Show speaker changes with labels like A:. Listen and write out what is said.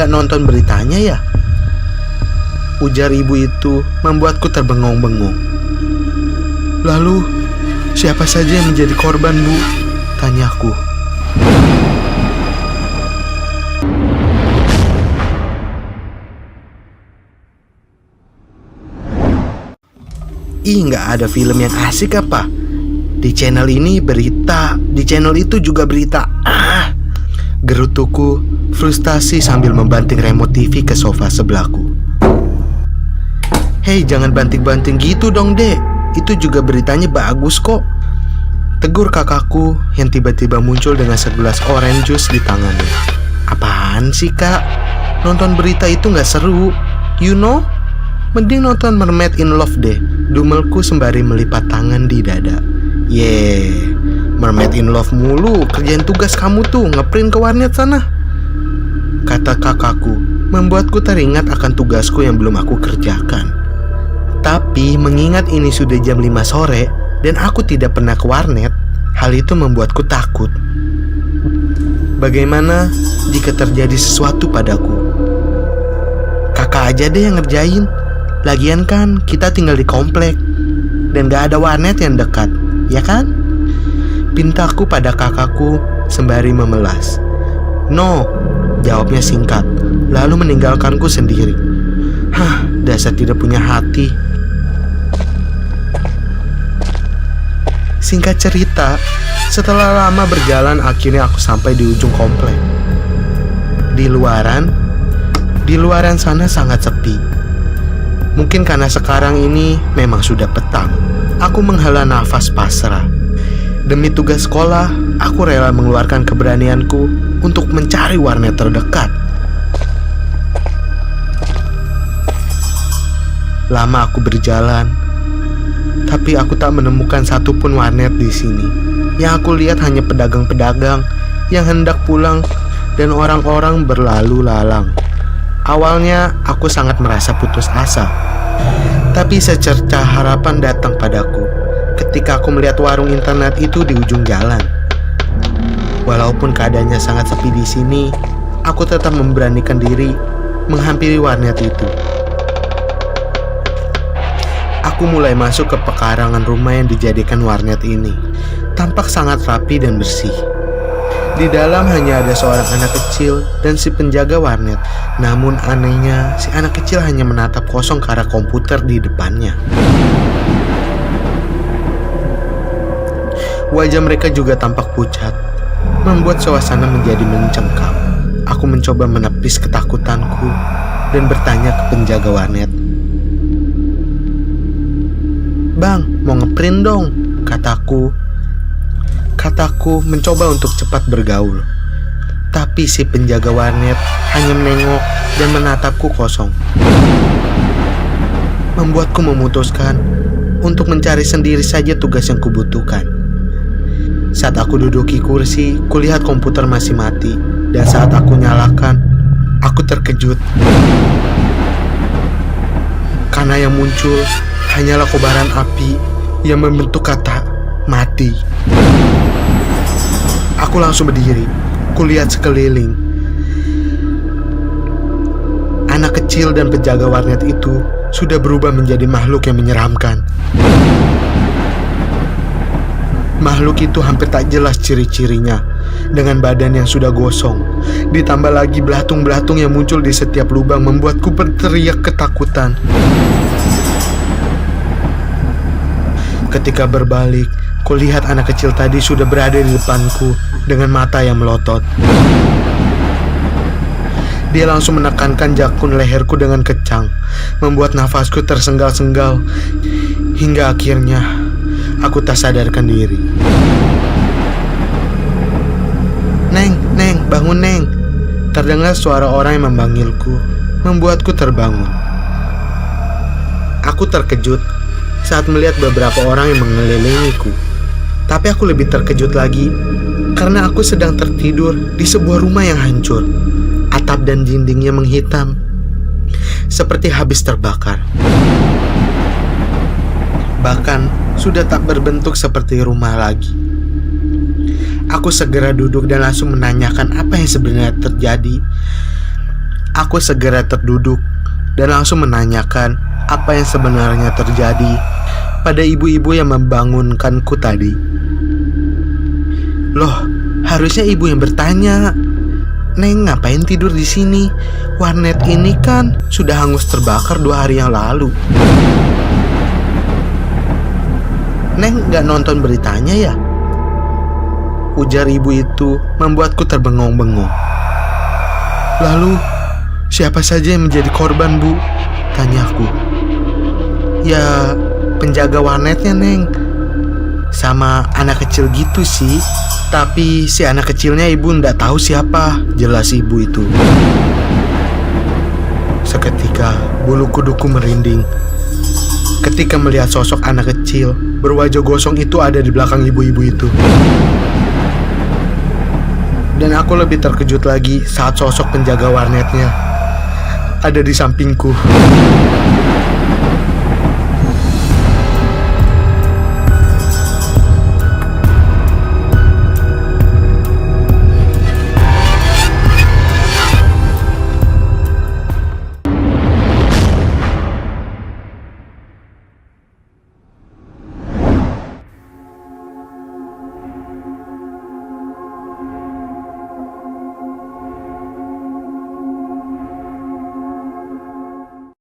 A: nggak nonton beritanya ya?" Ujar ibu itu membuatku terbengong-bengong. "Lalu, siapa saja yang menjadi korban, Bu?" tanyaku. "Ih, nggak ada film yang asik apa? Di channel ini berita, di channel itu juga berita." Gerutuku frustasi sambil membanting remote TV ke sofa sebelahku. "Hei, jangan banting-banting gitu dong, Dek. Itu juga beritanya bagus kok," tegur kakakku yang tiba-tiba muncul dengan segelas orange juice di tangannya. "Apaan sih, Kak? Nonton berita itu nggak seru, you know? Mending nonton Mermaid in Love deh," dumelku sembari melipat tangan di dada. "Yeay, Mermaid in Love mulu, kerjain tugas kamu tuh, ngeprint ke warnet sana," kata kakakku, membuatku teringat akan tugasku yang belum aku kerjakan. Tapi mengingat ini sudah jam 5 sore dan aku tidak pernah ke warnet, hal itu membuatku takut. Bagaimana jika terjadi sesuatu padaku? Kakak aja deh yang ngerjain. Lagian kan kita tinggal di komplek dan gak ada warnet yang dekat, ya kan? Pintaku pada kakakku sembari memelas. "No," jawabnya singkat, lalu meninggalkanku sendiri. Dasar tidak punya hati. Singkat cerita, setelah lama berjalan akhirnya aku sampai di ujung komplek. Di luaran sana sangat sepi. Mungkin karena sekarang ini memang sudah petang. Aku menghela nafas pasrah. Demi tugas sekolah, aku rela mengeluarkan keberanianku untuk mencari warnet terdekat. Lama aku berjalan, tapi aku tak menemukan satupun warnet di sini. Yang aku lihat hanya pedagang-pedagang yang hendak pulang dan orang-orang berlalu lalang. Awalnya aku sangat merasa putus asa, tapi secercah harapan datang padaku ketika aku melihat warung internet itu di ujung jalan. Walaupun keadaannya sangat sepi di sini, aku tetap memberanikan diri menghampiri warnet itu. Aku mulai masuk ke pekarangan rumah yang dijadikan warnet ini. Tampak sangat rapi dan bersih. Di dalam hanya ada seorang anak kecil dan si penjaga warnet. Namun anehnya, si anak kecil hanya menatap kosong ke arah komputer di depannya. Wajah mereka juga tampak pucat, membuat suasana menjadi mencengkam. Aku mencoba menepis ketakutanku dan bertanya ke penjaga warnet. "Bang, mau ngeprint dong," kataku mencoba untuk cepat bergaul. Tapi si penjaga warnet hanya menengok dan menatapku kosong. Membuatku memutuskan untuk mencari sendiri saja tugas yang kubutuhkan. Saat aku duduki kursi, kulihat komputer masih mati. Dan saat aku nyalakan, aku terkejut. Karena yang muncul hanyalah kobaran api yang membentuk kata mati. Aku langsung berdiri, kulihat sekeliling. Anak kecil dan penjaga warnet itu sudah berubah menjadi makhluk yang menyeramkan. Makhluk itu hampir tak jelas ciri-cirinya, dengan badan yang sudah gosong. Ditambah lagi belatung-belatung yang muncul di setiap lubang membuatku berteriak ketakutan. Ketika berbalik, kulihat anak kecil tadi sudah berada di depanku dengan mata yang melotot. Dia langsung menekankan jakun leherku dengan kencang, membuat nafasku tersenggal-senggal, hingga akhirnya aku tak sadarkan diri. Neng, bangun Neng." Terdengar suara orang yang memanggilku, membuatku terbangun. Aku terkejut saat melihat beberapa orang yang mengelilingiku. Tapi aku lebih terkejut lagi karena aku sedang tertidur di sebuah rumah yang hancur. Atap dan dindingnya menghitam, seperti habis terbakar. Bahkan sudah tak berbentuk seperti rumah lagi. Aku segera duduk dan langsung menanyakan apa yang sebenarnya terjadi. Aku segera terduduk dan langsung menanyakan apa yang sebenarnya terjadi pada ibu-ibu yang membangunkanku tadi. Loh, harusnya ibu yang bertanya. Neng ngapain tidur di sini? Warnet ini kan sudah hangus terbakar 2 hari yang lalu. Neng gak nonton beritanya ya? Ujar ibu itu membuatku terbengong-bengong. Lalu, siapa saja yang menjadi korban, Bu? Tanyaku. Ya, penjaga warnetnya, Neng. Sama anak kecil gitu sih. Tapi si anak kecilnya ibu ndak tahu siapa, jelas ibu itu. Seketika bulu kuduku merinding ketika melihat sosok anak kecil berwajah gosong itu ada di belakang ibu-ibu itu. Dan aku lebih terkejut lagi saat sosok penjaga warnetnya ada di sampingku.